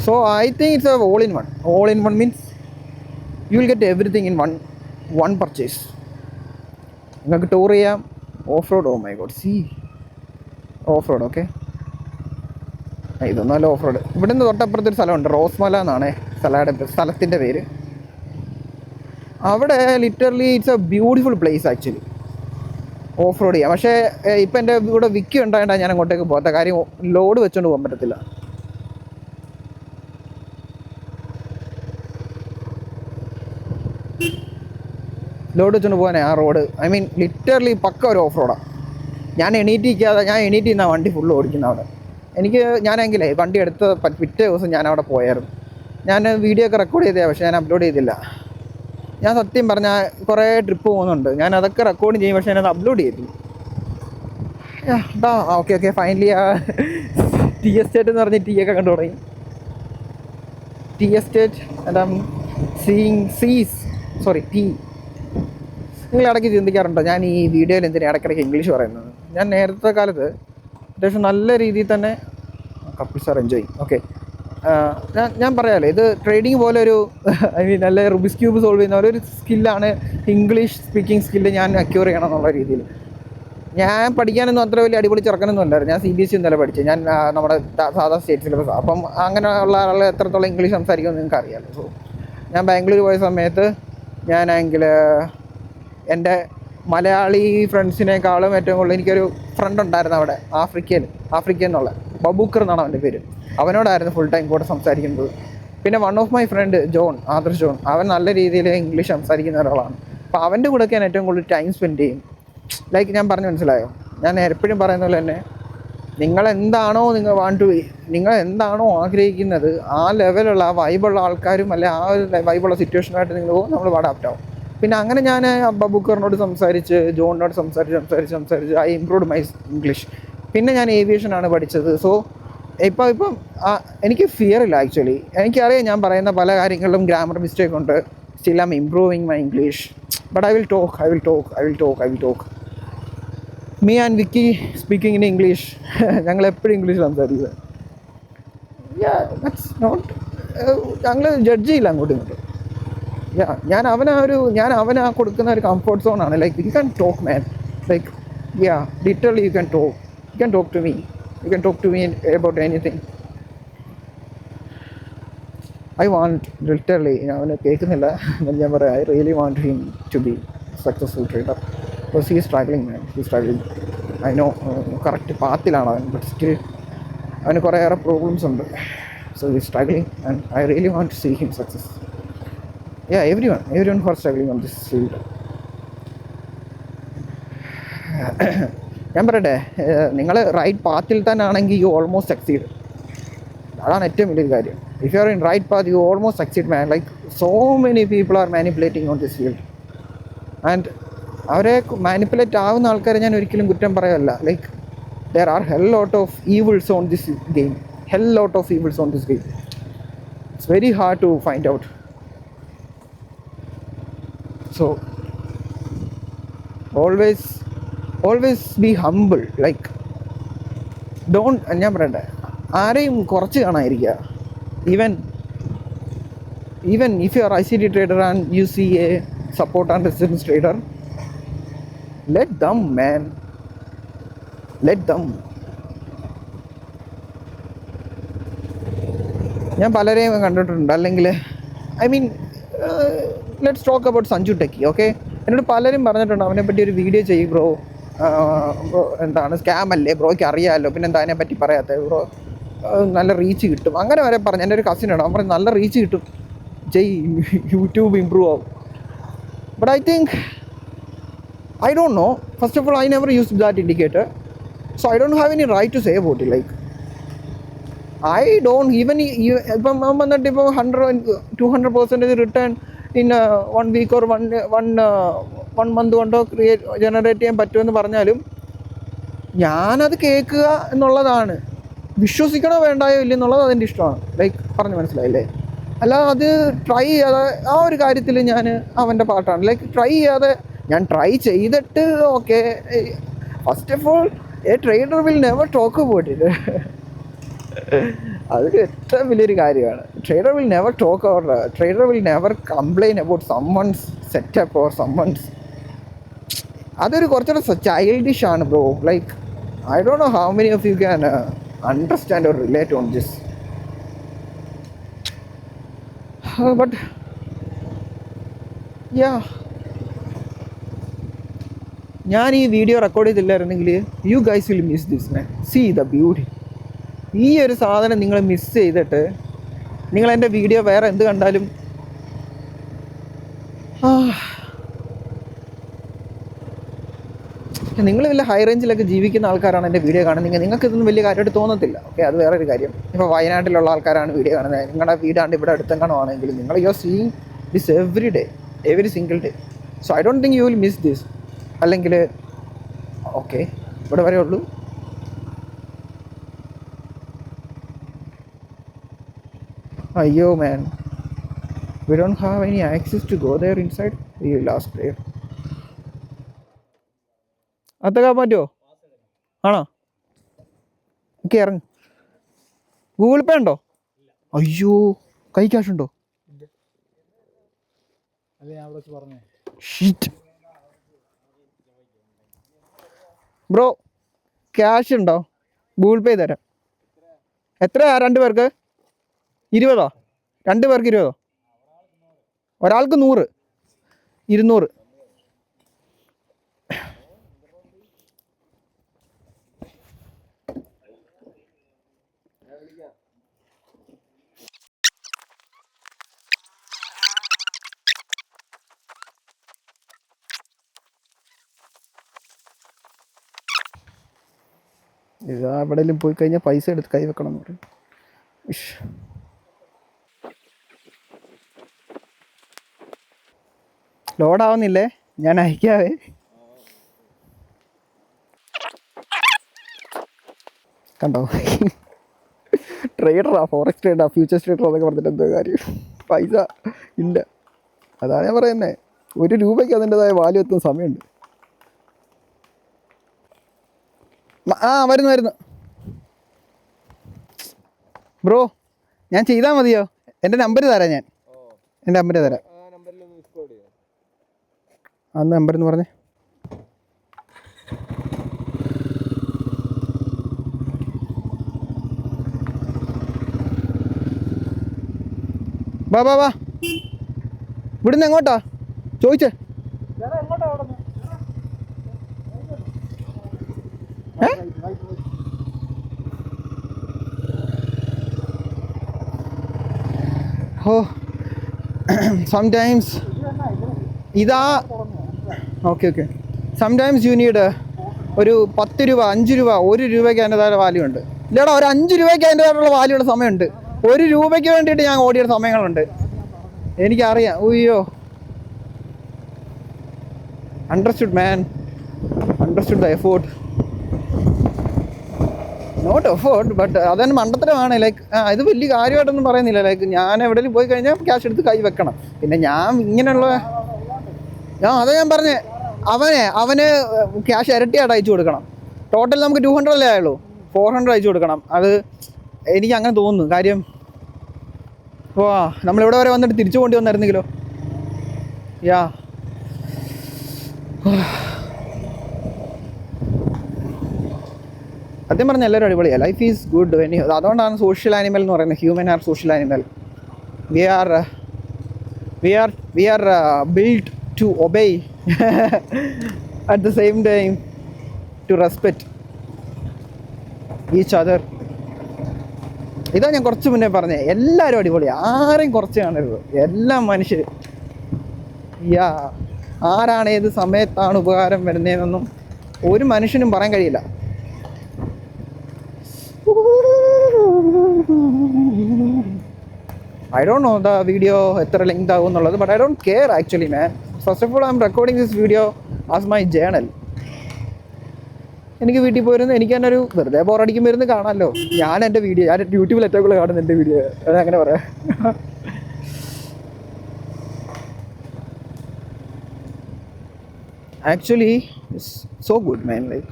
So I think it's a all-in-one. All-in-one means you will get everything in one purchase. നിങ്ങൾക്ക് ടൂർ ചെയ്യാം, off road. Oh my God, see off road. Okay, ഇതൊന്നുമല്ല ഓഫ് റോഡ്. ഇവിടെ നിന്ന് തൊട്ടപ്പുറത്തൊരു സ്ഥലമുണ്ട്, റോസ്മല എന്നാണ് സ്ഥലത്തിൻ്റെ പേര്. അവിടെ literally it's a beautiful place actually, off road ചെയ്യാം. പക്ഷേ ഇപ്പം എൻ്റെ ഇവിടെ വിക്കി ഉണ്ടായിട്ടാണ് ഞാൻ അങ്ങോട്ടേക്ക് പോകാത്ത. കാര്യം ലോഡ് വെച്ചുകൊണ്ട് പോകാൻ പറ്റത്തില്ല. ലോഡ് വെച്ചുകൊണ്ട് പോകാനേ ആ റോഡ്, ഐ മീൻ ലിറ്ററലി പക്ക ഒരു ഓഫ് റോഡാണ്. ഞാൻ എണീറ്റ് നിന്നാണ് വണ്ടി ഫുള്ള് ഓടിക്കുന്നത് അവിടെ. ഞാനെങ്കിലേ വണ്ടി എടുത്ത പിറ്റേ ദിവസം ഞാൻ അവിടെ പോയായിരുന്നു. ഞാൻ വീഡിയോ ഒക്കെ റെക്കോർഡ് ചെയ്തതാണ്, പക്ഷേ ഞാൻ അപ്ലോഡ് ചെയ്തില്ല. ഞാൻ സത്യം പറഞ്ഞാൽ കുറേ ട്രിപ്പ് പോകുന്നുണ്ട്, ഞാൻ അതൊക്കെ റെക്കോർഡ് ചെയ്യും, പക്ഷേ ഞാനത് അപ്ലോഡ് ചെയ്തില്ല. ഓക്കെ ഫൈനലി ടീ എസ്റ്റേറ്റ് എന്ന് പറഞ്ഞ് ടീ ഒക്കെ കണ്ടു തുടങ്ങി. Tea estate tea. നിങ്ങൾ ഇടയ്ക്ക് ചിന്തിക്കാറുണ്ടോ ഞാൻ ഈ വീഡിയോയിൽ എന്തിനാണ് ഇടയ്ക്കിടയ്ക്ക് ഇംഗ്ലീഷ് പറയുന്നത്? ഞാൻ നേരത്തെ കാലത്ത് അത്യാവശ്യം നല്ല രീതിയിൽ തന്നെ കപ്പിൾസ് ആർ എൻജോയിങ്. ഓക്കെ, ഞാൻ പറയാമല്ലോ, ഇത് ട്രേഡിങ് പോലെ ഒരു ഐ മീൻ നല്ല റുബിക്സ് ക്യൂബ് സോൾവ് ചെയ്യുന്ന പോലെ ഒരു സ്കില്ലാണ് ഇംഗ്ലീഷ് സ്പീക്കിംഗ് സ്കില്ല് ഞാൻ അക്യൂർ ചെയ്യണം എന്നുള്ള രീതിയിൽ. ഞാൻ പഠിക്കാനൊന്നും അത്ര വലിയ അടിപൊളി ചെറുക്കനൊന്നും അല്ലായിരുന്നു. ഞാൻ CBSE ഒന്നല്ല പഠിച്ചത്, ഞാൻ നമ്മുടെ സാധാ സ്റ്റേറ്റ് സിലബസ്. അപ്പം അങ്ങനെയുള്ള ആൾ എത്രത്തോളം ഇംഗ്ലീഷ് സംസാരിക്കുമെന്ന് നിങ്ങൾക്ക് അറിയാമല്ലോ. സോ ഞാൻ ബാംഗ്ലൂർ പോയ സമയത്ത് ഞാനെങ്കിൽ എൻ്റെ മലയാളി ഫ്രണ്ട്സിനേക്കാളും ഏറ്റവും കൂടുതൽ എനിക്കൊരു ഫ്രണ്ട് ഉണ്ടായിരുന്നു അവിടെ, ആഫ്രിക്ക എന്നുള്ള ബബൂക്കർ എന്നാണ് അവൻ്റെ പേര്. അവനോടായിരുന്നു ഫുൾ ടൈം കൂടെ സംസാരിക്കുന്നത്. പിന്നെ one of my friend Adarsh John, അവൻ നല്ല രീതിയിൽ ഇംഗ്ലീഷ് സംസാരിക്കുന്ന ഒരാളാണ്. അപ്പോൾ അവൻ്റെ കൂടെയൊക്കെ ഞാൻ ഏറ്റവും കൂടുതൽ ടൈം സ്പെൻഡ് ചെയ്യും. ലൈക്ക് ഞാൻ പറഞ്ഞു, മനസ്സിലായോ? ഞാൻ എപ്പോഴും പറയുന്ന പോലെ തന്നെ നിങ്ങൾ എന്താണോ ആഗ്രഹിക്കുന്നത് ആ ലെവലുള്ള ആ വൈബുള്ള ആൾക്കാരും അല്ലെ ആ ഒരു വൈബുള്ള സിറ്റുവേഷനായിട്ട് നിങ്ങൾ പോകും, നമ്മൾ അഡാപ്റ്റ് ആവും. പിന്നെ അങ്ങനെ ഞാൻ ബബൂക്കറിനോട് സംസാരിച്ച് ജോണിനോട് സംസാരിച്ച് ഐ ഇംപ്രൂവ്ഡ് മൈ ഇംഗ്ലീഷ്. പിന്നെ ഞാൻ ഏവിയേഷനാണ് പഠിച്ചത്. സോ ഇപ്പം എനിക്ക് ഫിയർ ഇല്ല ആക്ച്വലി. എനിക്കറിയാം ഞാൻ പറയുന്ന പല കാര്യങ്ങളിലും ഗ്രാമർ മിസ്റ്റേക്ക് ഉണ്ട്. Still I M improving my English. But I will talk. Me and Vicky speaking in English. ഞങ്ങൾ എപ്പോഴും ഇംഗ്ലീഷ് സംസാരിക്കുക. ഞങ്ങൾ ജഡ്ജ് ചെയ്യില്ല അങ്ങോട്ടും ഇങ്ങോട്ടും. ഞാൻ അവനാ കൊടുക്കുന്ന ഒരു കംഫർട്ട് സോണാണ്. Like you can talk man, like literally you can talk to me about anything. I want literally, അവന് കേൾക്കുന്നില്ല ഞാൻ പറയാം, I really want him to be successful trader. Because he is struggling. I know correct പാത്തിലാണ് അവൻ, ബട്ട് സ്റ്റിൽ അവന് കുറേയേറെ പ്രോബ്ലംസ് ഉണ്ട്. So he struggling and I really want to see him success. everyone who are struggling on this field. ഞാൻ പറയട്ടെ, നിങ്ങൾ റൈറ്റ് പാത്തിൽ തന്നെ ആണെങ്കിൽ യു ഓൾമോസ്റ്റ് സക്സീഡ്. അതാണ് ഏറ്റവും വലിയൊരു കാര്യം. If you are in right path you almost succeed man. Like so many people are manipulating on this field and അവരെ മാനിപ്പുലേറ്റ് ആവുന്ന ആൾക്കാരെ ഞാൻ ഒരിക്കലും കുറ്റം പറയല്ല. Like there are hell lot of evils on this game. It's very hard to find out. So always be humble. Like don't, ഞാൻ പറയട്ടെ, ആരെയും കുറച്ച് കാണാതിരിക്കുക. even if you are ICT trader and you see a support and resistance trader, let them. ഞാൻ പലരെയും കണ്ടിട്ടുണ്ട്. അല്ലെങ്കിൽ I mean let's talk about Sanju techie. Okay, എന്നോട് പലരും പറഞ്ഞിട്ടുണ്ട് അവനെപ്പറ്റി ഒരു വീഡിയോ ചെയ്യും ബ്രോ, എന്താണ് സ്കാം അല്ലേ ബ്രോയ്ക്ക് അറിയാമല്ലോ, പിന്നെ എന്താ അതിനെപ്പറ്റി പറയാത്തത് ബ്രോ, നല്ല റീച്ച് കിട്ടും, അങ്ങനെ വരെ പറഞ്ഞു. എൻ്റെ ഒരു കസിനാണ്, അവൻ പറഞ്ഞു നല്ല റീച്ച് കിട്ടും, യൂട്യൂബ് ഇമ്പ്രൂവ് ആവും. But I don't know. First of all, I never used that indicator, so I don't have any right to say about it. Like I don't even, ഇപ്പം വന്നിട്ട് ഇപ്പോൾ 100-200% return in 1 week or one month കൊണ്ടോ ജനറേറ്റ് ചെയ്യാൻ പറ്റുമെന്ന് പറഞ്ഞാലും ഞാനത് കേൾക്കുക എന്നുള്ളതാണ്. വിശ്വസിക്കണോ വേണ്ടായോ ഇല്ലെന്നുള്ളത് അതെൻ്റെ ഇഷ്ടമാണ്. ലൈക്ക് പറഞ്ഞു മനസ്സിലായില്ലേ? അല്ലാതെ അത് ട്രൈ ചെയ്യാതെ ആ ഒരു കാര്യത്തിൽ ഞാൻ അവൻ്റെ പാർട്ടാണ്. ലൈക്ക് ട്രൈ ചെയ്യാതെ, ഞാൻ ട്രൈ ചെയ്തിട്ട് okay. First of all a trader will never talk about it. അതൊരു ഏറ്റവും വലിയൊരു കാര്യമാണ്. Trader will never complain about someone's setup or someone's. അതൊരു കുറച്ചുകൂടെ ചൈൽഡിഷ് ആണ് bro. Like I don't know how many of you can understand or relate on this. But ഞാൻ ഈ വീഡിയോ റെക്കോർഡ് ചെയ്തില്ലായിരുന്നെങ്കിൽ you guys will miss this man. See the beauty. ഈ ഒരു സാധനം നിങ്ങൾ മിസ് ചെയ്തിട്ട് നിങ്ങൾ എൻ്റെ വീഡിയോ വേറെ എന്ത് കണ്ടാലും നിങ്ങൾ വല്ല ഹൈ റേഞ്ചിലൊക്കെ ജീവിക്കുന്ന ആൾക്കാരാണ് എൻ്റെ വീഡിയോ കാണുന്നത്. നിങ്ങൾക്ക് ഇതൊന്നും വലിയ കാര്യമായിട്ട് തോന്നത്തില്ല. ഓക്കെ, അത് വേറൊരു കാര്യം. ഇപ്പോൾ വയനാട്ടിലുള്ള ആൾക്കാരാണ് വീഡിയോ കാണുന്നത്, നിങ്ങളുടെ വീടാണ്ട് ഇവിടെ അടുത്തെങ്ങാണോ ആണെങ്കിൽ നിങ്ങൾ you are seeing this every single day. So I don't think you will miss this. അല്ലെങ്കിൽ ഓക്കെ, ഇവിടെ വരെ ഉള്ളൂ. അയ്യോ മാൻ, we don't have any access to go there inside. We will ask there. അതൊക്കെ പറ്റുമോ? ആണോ? ഓക്കെ, ഇറങ്ങ്. ഗൂഗിൾ പേ ഉണ്ടോ? അയ്യോ, കൈ ക്യാഷ് ഉണ്ടോ? അല്ലേ ഞാൻ അവിടെ വെച്ച് പറഞ്ഞേ. ഷീറ്റ് ബ്രോ, ക്യാഷ് ഉണ്ടോ? ഗൂഗിൾ പേ തരാം. എത്രയാ 2 പേർക്ക്? 20? 2 പേർക്ക് 20? ഒരാൾക്ക് 100? 200? ഇതാ എവിടെയെങ്കിലും പോയി കഴിഞ്ഞാൽ പൈസ എടുത്ത് കൈ വെക്കണം എന്ന് പറയും. ലോഡാവുന്നില്ലേ? ഞാൻ അയക്കാവേ. കണ്ടോ, ട്രേഡറാ, ഫോറക്സ് ട്രേഡറാ, ഫ്യൂച്ചേഴ്സ് ട്രേഡർ എന്നൊക്കെ പറഞ്ഞിട്ട് എന്തോ കാര്യം. പൈസ ഇല്ല. അതാണ് ഞാൻ പറയുന്നത്, 1 രൂപയ്ക്ക് അതിൻ്റെതായ വാല്യൂ എത്തുന്ന സമയമുണ്ട്. വരുന്നു ബ്രോ. ഞാൻ ചെയ്താൽ മതിയോ? എൻ്റെ നമ്പർ തരാം. എൻ്റെ നമ്പർ തരാം. അന്ന് നമ്പർ എന്ന് പറഞ്ഞേ. വാ ഇവിടുന്ന് എങ്ങോട്ടാ ചോദിച്ചേ? ഓ, സംടൈംസ് ഇതാ. ഓക്കെ. സംടൈംസ് യു നീഡ് ഒരു 10 രൂപ, 5 രൂപ, 1 രൂപയ്ക്ക് അതിൻ്റെതായ വാല്യൂ ഉണ്ട്. ഇല്ലടാ, ഒരു 5 രൂപയ്ക്ക് അതിൻ്റെതായിട്ടുള്ള വാല്യൂ ഉള്ള സമയമുണ്ട്. 1 രൂപയ്ക്ക് വേണ്ടിയിട്ട് ഞാൻ ഓടിയ സമയങ്ങളുണ്ട്. എനിക്കറിയാം. ഉയ്യോ, understood man, understood the effort. Not effort, but അതെന്നെ മണ്ടത്തരമാണ്. ലൈക്ക് ഇത് വലിയ കാര്യമായിട്ടൊന്നും പറയുന്നില്ല. ലൈക്ക് ഞാൻ എവിടെയെങ്കിലും പോയി കഴിഞ്ഞാൽ ക്യാഷ് എടുത്ത് കൈ വെക്കണം. പിന്നെ ഞാൻ ഇങ്ങനെയുള്ള അതാ ഞാൻ പറഞ്ഞേ, അവന് ക്യാഷ് ഇരട്ടിയായിട്ട് അയച്ചു കൊടുക്കണം. ടോട്ടൽ നമുക്ക് 200 അല്ലേ ആയുള്ളൂ, 400 അയച്ചു കൊടുക്കണം. അത് എനിക്ക് അങ്ങനെ തോന്നുന്നു. കാര്യം നമ്മളിവിടെ വരെ വന്നിട്ട് തിരിച്ചു കൊണ്ടി വന്നായിരുന്നെങ്കിലോ. സത്യം പറഞ്ഞാൽ എല്ലാവരും അടിപൊളിയാണ്. Life is good. അതുകൊണ്ടാണ് സോഷ്യൽ ആനിമൽ എന്ന് പറയുന്നത്. Human are social animal. We are build to obey at the same time to respect each other. ഇതാ ഞാൻ കുറച്ച് മുന്നേ പറഞ്ഞേ, എല്ലാവരും അടിപൊളിയാണ്. ആരെയും കുറച്ച് കാണരുത്. എല്ലാം മനുഷ്യർ. ആരാണ് ഏത് സമയത്താണ് ഉപകാരം വരുന്നതെന്നൊന്നും ഒരു മനുഷ്യനും പറയാൻ കഴിയില്ല. I don't know the video എത്ര ലെങ്ത് ആകും എന്നുള്ളത്, but I don't care actually, man. First of all, I'm recording this video as my journal. എനിക്ക് വീട്ടിൽ പോയിരുന്നു, എനിക്ക് തന്നെ ഒരു വെറുതെ ബോറടിക്കുമ്പോൾ ഇരുന്ന് കാണാമല്ലോ. ഞാൻ യൂട്യൂബിൽ ഏറ്റവും കൂടുതൽ കാണുന്ന എൻ്റെ വീഡിയോ, അതങ്ങനെ പറയാം. Actually it's so good man. Like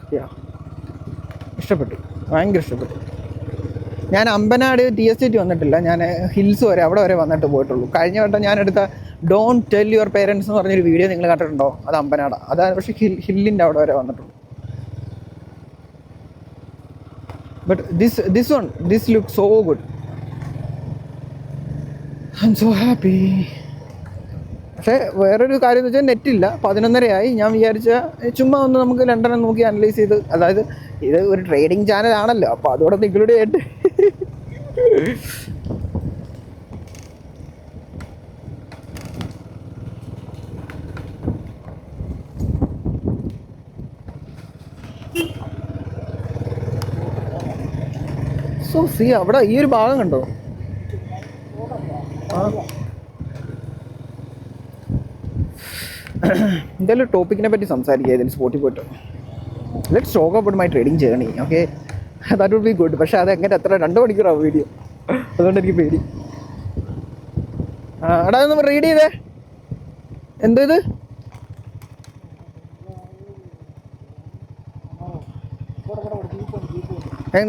ഇഷ്ടപ്പെട്ടു, ഭയങ്കര ഇഷ്ടപ്പെട്ടു. ഞാൻ അമ്പനാട് TST വന്നിട്ടില്ല. ഞാൻ ഹിൽസ് വരെ, അവിടെ വരെ വന്നിട്ട് പോയിട്ടുള്ളൂ. കഴിഞ്ഞ വട്ടം ഞാനെടുത്ത ഡോണ്ട് ടെൽ യുവർ പേരൻസ് എന്ന് പറഞ്ഞൊരു വീഡിയോ നിങ്ങൾ കണ്ടിട്ടുണ്ടോ? അത് അമ്പനാട്. അതാണ്. പക്ഷേ ഹില്ലിൻ്റെ അവിടെ വരെ വന്നിട്ടുള്ളൂ. But this look so good. I M so happy. പക്ഷേ വേറൊരു കാര്യം എന്ന് വെച്ചാൽ നെറ്റില്ല. 11:30 ഞാൻ വിചാരിച്ച ചുമ്മാ ഒന്ന് നമുക്ക് ലണ്ടനെ നോക്കി അനലൈസ് ചെയ്ത്, അതായത് ഇത് ഒരു ട്രേഡിങ് ചാനൽ ആണല്ലോ, അപ്പോൾ അതോടെ ഇൻക്ലൂഡ് ചെയ്തിട്ട് അവിടെ ഈ ഒരു ഭാഗം കണ്ടോ? എന്തായാലും ടോപ്പിക്കിനെ പറ്റി സംസാരിക്കുക ഇതിൽ സ്പോട്ടിൽ പോയിട്ട്. Let's talk about my trading journey. Okay, that would be good. പക്ഷേ അത് എങ്ങനെ എത്ര 2 മണിക്കൂറാവും വീഡിയോ, അതുകൊണ്ട് എനിക്ക് പേടി. എടാ ഒന്ന് റീഡ് ചെയ്തേ. എന്തത്?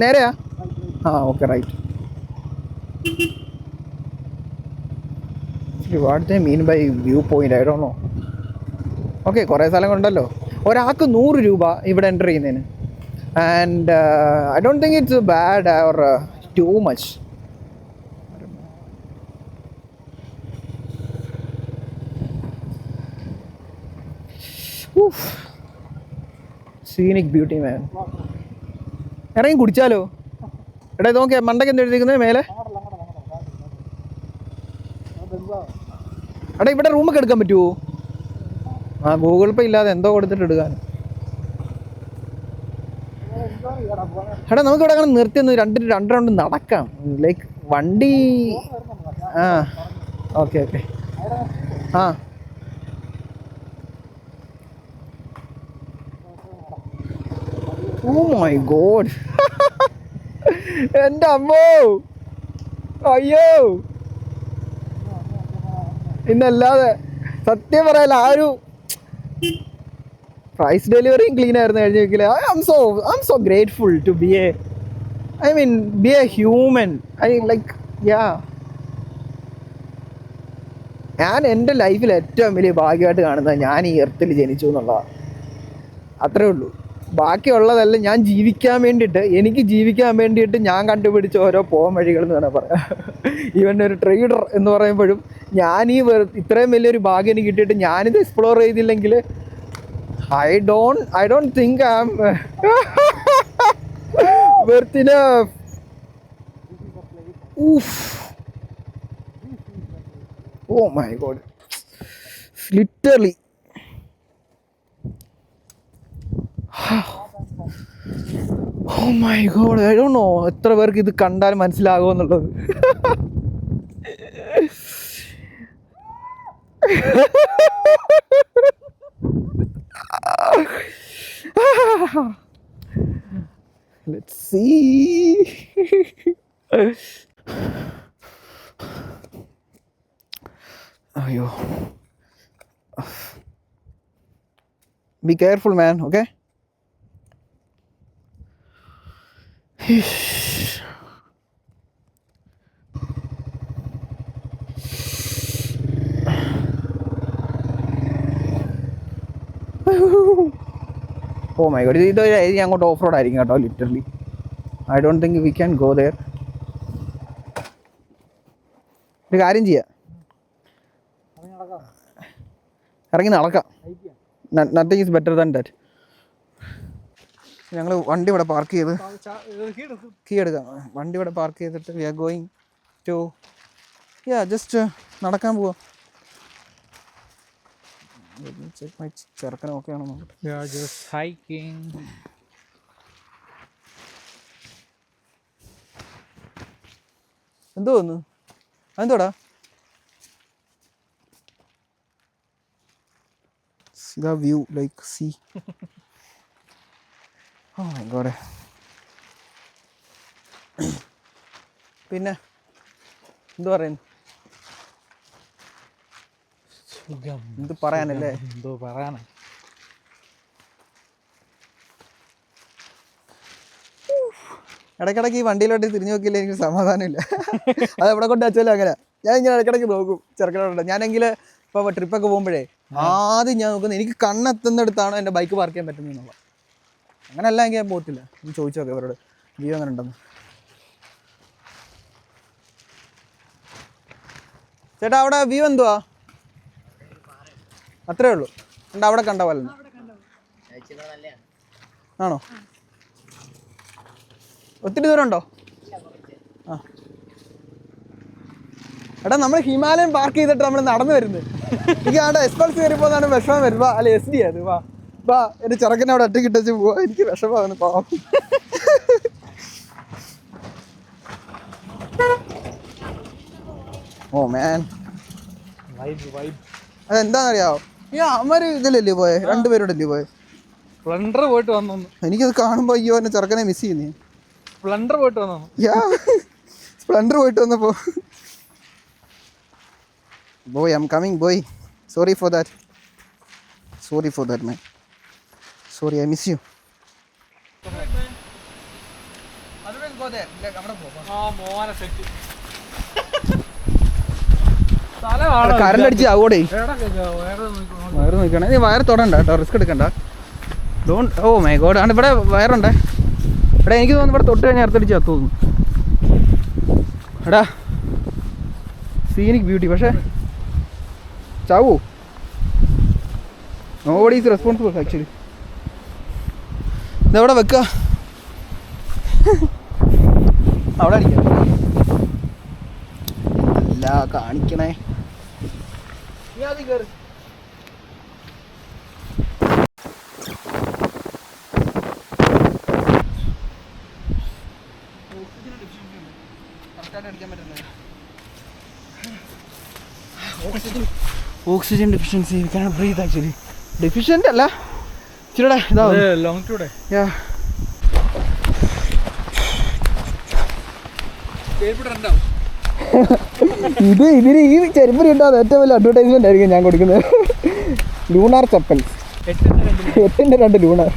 നേരെയാ? Okay, right. What they mean by view point? I don't know. Okay, കുറേ സ്ഥലങ്ങളുണ്ടല്ലോ. ഒരാൾക്ക് 100 രൂപ ഇവിടെ എൻ്റർ ചെയ്യുന്നതിന്. And I don't think it's bad or too much. Scenic beauty man. ഇറങ്ങി കുടിച്ചാലോ? എടാ ഇത് നോക്കിയാ മണ്ടയ്ക്ക് എന്ത് എഴുതിക്കുന്നത് മേലെ? എടാ ഇവിടെ റൂമൊക്കെ എടുക്കാൻ പറ്റുമോ? ആ, ഗൂഗിൾ പേ ഇല്ലാതെ എന്തോ കൊടുത്തിട്ട് എടുക്കാൻ. എടാ നമുക്ക് ഇവിടെ അങ്ങനെ നിർത്തി ഒന്ന് രണ്ട് റൗണ്ട് നടക്കാം. ലൈക്ക് വണ്ടി. ആ ഓക്കെ ഓക്കെ. ആ ഓ മൈ ഗോഡ്. എൻ്റെ അമ്മോ, അയ്യോ. ഇന്നല്ലാതെ സത്യം പറയാല്ല, ആ ഒരു പ്രൈസ് ഡെലിവറിയും ക്ലീൻ ആയിരുന്നു കഴിഞ്ഞ വീക്കില്. I am so grateful to be a be a human. Like ഞാൻ എൻ്റെ ലൈഫിൽ ഏറ്റവും വലിയ ഭാഗ്യമായിട്ട് കാണുന്നത് ഞാൻ ഈ എർത്തിൽ ജനിച്ചു എന്നുള്ളതാണ്. അത്രേ ഉള്ളൂ. ബാക്കിയുള്ളതെല്ലാം ഞാൻ ജീവിക്കാൻ വേണ്ടിയിട്ട്, എനിക്ക് ജീവിക്കാൻ വേണ്ടിയിട്ട് ഞാൻ കണ്ടുപിടിച്ച ഓരോ പോം വഴികൾ എന്ന് വേണം പറയാം. ഈവൻ ഒരു ട്രേഡർ എന്ന് പറയുമ്പോഴും ഞാൻ ഇത്രയും വലിയൊരു ഭാഗ്യം എനിക്ക് കിട്ടിയിട്ട് ഞാനിത് എക്സ്പ്ലോർ ചെയ്തില്ലെങ്കിൽ I don't think I'm worth enough. Oof. Oh my god. Literally. Oh my god. I don't know എത്ര പേർക്ക് ഇത് കണ്ടാൽ മനസ്സിലാകുമെന്നുള്ളത്. Let's see. Ayo. Be careful, man, okay? Oh my God. ഇത് അങ്ങോട്ട് ഓഫ് റോഡ് ആയിരിക്കും കേട്ടോ, literally. I don't think we can go there. ഒരു കാര്യം ചെയ്യാം, ഇറങ്ങി നടക്കാം. Nothing is better than that. ഞങ്ങൾ വണ്ടി ഇവിടെ പാർക്ക് ചെയ്ത് കീ എടുക്കാം. വണ്ടി ഇവിടെ പാർക്ക് ചെയ്തിട്ട് we are going to just നടക്കാൻ പോവാം. ചെറുക്കനെ ഓക്കെയാണോ നോക്കട്ടെ. എന്തോ വന്നു? അതെന്തോടാ? ഇതാ view, like see. Oh my God. പിന്നെ എന്തു പറയുന്നു? എന്ത് പറയാനല്ലേ? എന്തോ പറയാനാ. ഇടയ്ക്കിടയ്ക്ക് ഈ വണ്ടിയിലോട്ട് തിരിഞ്ഞു നോക്കിയില്ല, എനിക്ക് സമാധാനമില്ല. അത് എവിടെ കൊണ്ട് വെച്ചാലും അങ്ങനെ ഞാൻ ഇങ്ങനെ ഇടയ്ക്കിടയ്ക്ക് നോക്കും ചെറുക്കനോട്. ഞാനെങ്കിൽ ഇപ്പോൾ ട്രിപ്പൊക്കെ പോകുമ്പോഴേ ആദ്യം ഞാൻ നോക്കുന്നത് എനിക്ക് കണ്ണെത്തുന്നിടത്താണ് എൻ്റെ ബൈക്ക് പാർക്ക് ചെയ്യാൻ പറ്റുന്നതെന്നുള്ളത്. അങ്ങനെയല്ല എങ്കിൽ ഞാൻ പോകത്തില്ല. ഒന്ന് ചോദിച്ചു നോക്കാം അവരോട് വ്യൂ അങ്ങനെ ഉണ്ടെന്ന്. ചേട്ടാ അവിടെ വ്യൂ എന്തുവാ? അത്രേ ഉള്ളൂ. ഉണ്ട് അവിടെ കണ്ട പോലെ ആണോ? ഒത്തിരി ദൂരം ഉണ്ടോ? ആ എടാ, നമ്മൾ ഹിമാലയം പാർക്ക് ചെയ്തിട്ട് നമ്മൾ നടന്നു വരുന്നത്. എനിക്ക് അവിടെ എക്സ്പൾസ് കയറി പോകുന്നതാണ് വിഷമം വരുമ്പോ. അല്ല SD അത് വാ എൻ്റെ ചെറുക്കനെ അവിടെ ഒറ്റ കിട്ടിച്ച് പോവാ. എനിക്ക് വിഷമമാണ് പാവം. ഓ മാൻ, അതെന്താണെന്നറിയാവോ? അവന്മാര് ഇതിലല്ലേ പോയെ? രണ്ടുപേരോടല്ലേ പോയെ? സ്പ്ലെൻഡർ പോയിട്ട് വന്നു. എനിക്കത് കാണുമ്പോ അയ്യോ എന്നെ ചെറുക്കനെ മിസ് ചെയ്യുന്നേ. സ്പ്ലെൻഡർ പോയിട്ട് വന്നു. സ്പ്ലെൻഡർ പോയിട്ട് വന്നപ്പോ. Boy, I'm coming, boy. Sorry for that, man. Sorry, I miss you. Current അടിച്ച് ആവോടെ വയറ് നോക്കണം. നീ വയറ് തൊടണ്ട കേട്ടോ, റിസ്ക് എടുക്കണ്ട. ഓ മൈ ഗോഡ്, ആണ് ഇവിടെ വയറുണ്ടേ. എടാ എനിക്ക് തോന്നുന്നു ഇവിടെ തൊട്ട് കഴിഞ്ഞാൽ അടുത്തടിച്ച് തോന്നുന്നു. എടാ സീനിക് ബ്യൂട്ടി, പക്ഷേ ചാവോ? Nobody is responsible actually. ഇതെവിടെ വെക്കുക? അവിടെ അടിക്കാം. അല്ല കാണിക്കണേ. Oxygen deficiency, we cannot breathe actually. Deficient അല്ല, ഇച്ചിരിയുടെ ഇതാവും. ഇതിന് ഈ ചെരുപ്പിന് ഉണ്ടാകുന്ന ഏറ്റവും വലിയ അഡ്വർടൈസ്മെന്റ് ആയിരിക്കും ഞാൻ കൊടുക്കുന്നത്. Lunar chappals, 8-2 Lunar.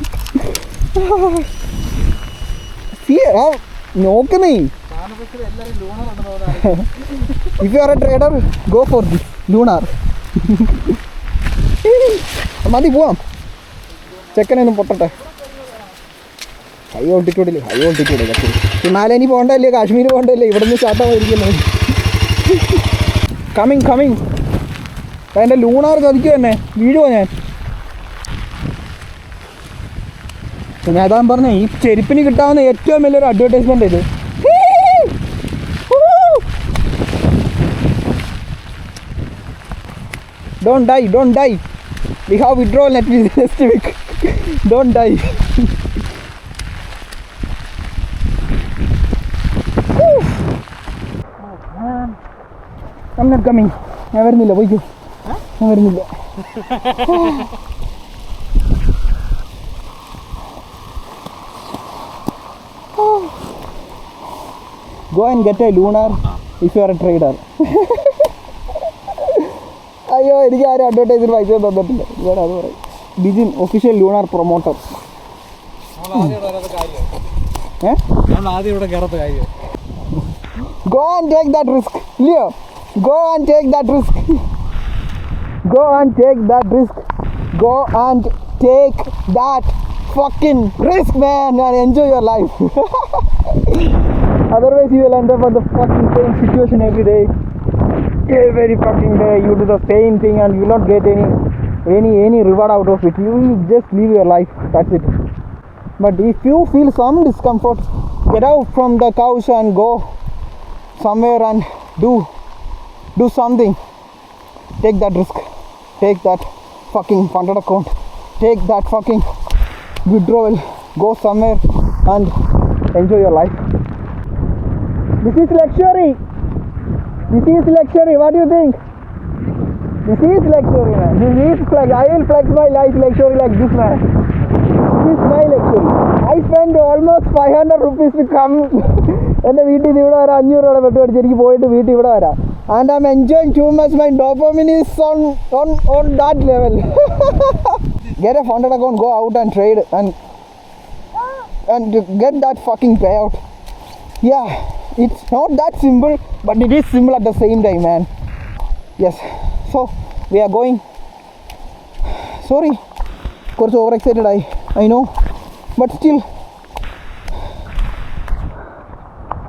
നോക്കുന്നേ, if you are a trader go for this Lunar. മതി പോവാം, ചെക്കനൊന്നും പൊട്ടട്ടെ. ഹൈ ഓൾട്ടിറ്റ്യൂഡിൽ ഹിമാലയനി പോകണ്ടല്ലേ, കാശ്മീർ പോകണ്ടല്ലേ, ഇവിടെ നിന്ന് സ്റ്റാർട്ടാവാതിരിക്കുന്നത്. കമ്മിങ് എൻ്റെ ലൂണാർ ചതിക്കുക തന്നെ, വീഴുമോ ഞാൻ? ഞാൻ അതാ പറഞ്ഞേ, ഈ ചെരുപ്പിന് കിട്ടാവുന്ന ഏറ്റവും വലിയൊരു അഡ്വർടൈസ്മെൻ്റ് ഇത്. Don't die. We have withdrawal next week. Don't die. I'm not coming. ഞാൻ വരുന്നില്ല, പോയിക്കോ. ഞാൻ വരുന്നില്ല. Go and get a lunar if you are a trader. അയ്യോ, എനിക്ക് ആരും അഡ്വർടൈസിന് പൈസ തന്നിട്ടില്ല. ഇവിടെ അത് പറയും, Bijin official lunar promoter. Go and take that risk, Leo. Go and take that risk. Go and take that fucking risk, man, and enjoy your life. Otherwise you will end up at the fucking same situation every day. Every fucking day you do the same thing and you will not get any reward out of it. You will just live your life, that's it. But if you feel some discomfort, get out from the couch and go somewhere and do something. Take that risk, take that fucking funded account, take that fucking withdrawal, go somewhere and enjoy your life. This is luxury. What do you think? This is luxury, man. This is flex. I will flex my life luxury like this, man. This is my luxury. I spend almost 500 rupees to come. എൻ്റെ വീട്ടിൽ നിന്ന് ഇവിടെ വരാം, 500 രൂപ പെട്രോൾ അടിച്ച് എനിക്ക് പോയിട്ട് വീട്ടിൽ ഇവിടെ വരാം. And I'm enjoying too much. My dopamine is on that level. Get a funded account, go out and trade and get that fucking payout. Yeah, it's not that simple, but it is simple at the same time, man. Yes, so we are going. Sorry, കുറച്ച് ഓവർ എക്സൈറ്റഡ് ആയി, I know, but still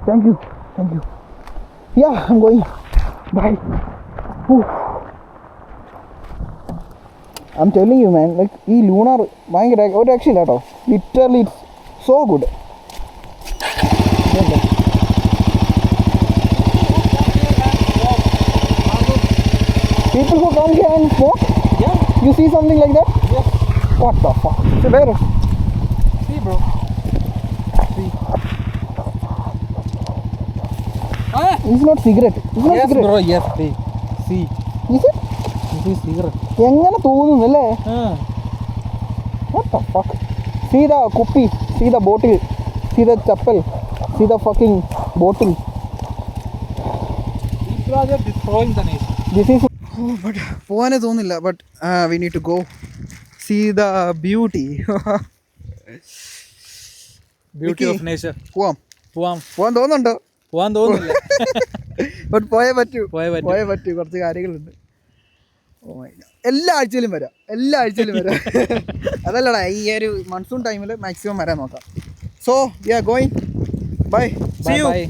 thank you. Yeah, I'm going. Bye. I'm telling you, man, like ഈ ലൂണാർ ഭയങ്കര ഒരു രക്ഷയില്ല കേട്ടോ. Literally it's so good. People who come here and smoke? Yeah. You see something like that? Yes. What the fuck? So where? See, bro. See. It's not cigarette. It's not Yes, cigarette. bro. Yes, see. See. Is it? This is cigarette. എങ്ങനെ തോന്നുന്നു അല്ലേ? What the fuck? See the കുപ്പി, see the bottle, see the chappal, see the fucking bottle. These are just destroying the nation. This is. Oh, but പോവാനേ തോന്നില്ല. But we need to go see the beauty. Beauty of nature. പോവാൻ പോവാൻ തോന്നുന്നുണ്ടോ? പോവാൻ തോന്നുന്നില്ല. ബട്ട് പോയേ പറ്റൂ പോയേ പറ്റൂ. പോയേ പറ്റൂ കുറച്ച് കാര്യങ്ങളുണ്ട്. Oh my God. എല്ലാ ആഴ്ചയിലും വരാം, എല്ലാ ആഴ്ചയിലും വരാം. അതല്ലടാ ഈ ഒരു മൺസൂൺ ടൈമിൽ മാക്സിമം വരാൻ നോക്കാം. So we are going. Bye, see you. Bye.